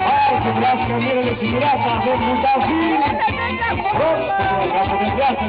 Hai să vrească mirele și mireasa, avem mutafii! Hop, capă de viață!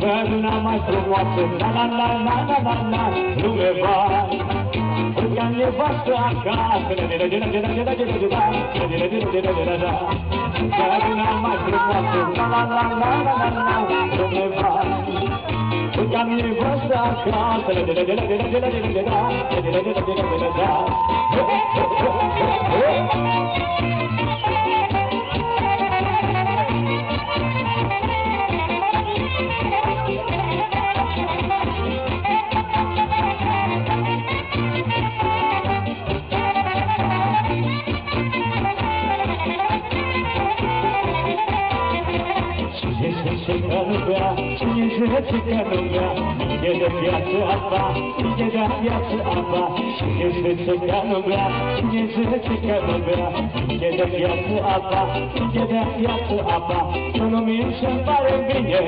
Văduna mai frumoasă, na-na-na-na-na-na-na, lume va ia nevastă acasă, văduna mai frumoasă, na-na-na-na-na-na-na, lume va ia nevastă acasă, cine zice că nu vrea, e de viață apa, e de viață apa. Cine zice că nu vrea, cine zice că nu vrea, e de viață apa, e de viață apa. Să nu minți-mi pare bine,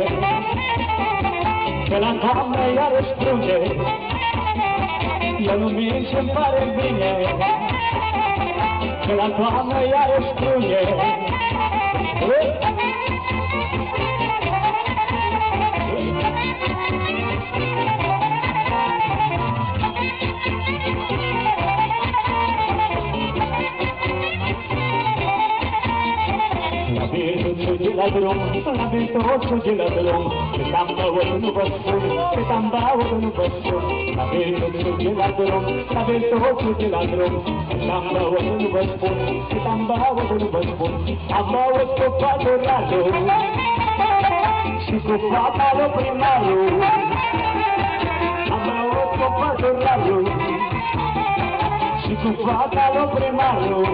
că la toamnă iarăși prunde. Eu nu minți-mi pare bine, că la toamnă iarăși prunde. La drum, la ventosul de la drum, cât am băut nu vă spun, cât am băut nu vă spun. La ventosul de la drum, la ventosul de la drum, cât am băut nu vă spun, cât am băut nu vă spun. Am băut cu fata Radu și cu fata lui primarul. Am băut cu fata Radu și cu fata lui primarul.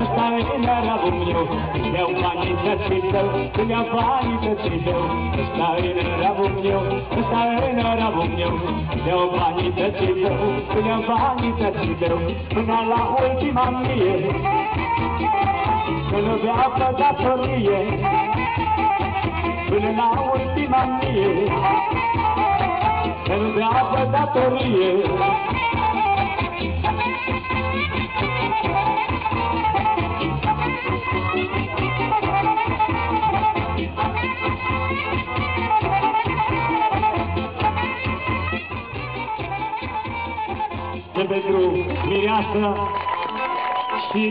Ăsta-i năravul meu, îmi-au banii tății tău, îmi-au banii tății tău. Ăsta-i năravul meu, ăsta-i năravul meu, îmi-au banii tății tău, îmi-au banii tății tău. Până la ultima mie, să nu beau pe datorie. Până la ultima mie, să nu beau pe datorie. Pentru mireasă și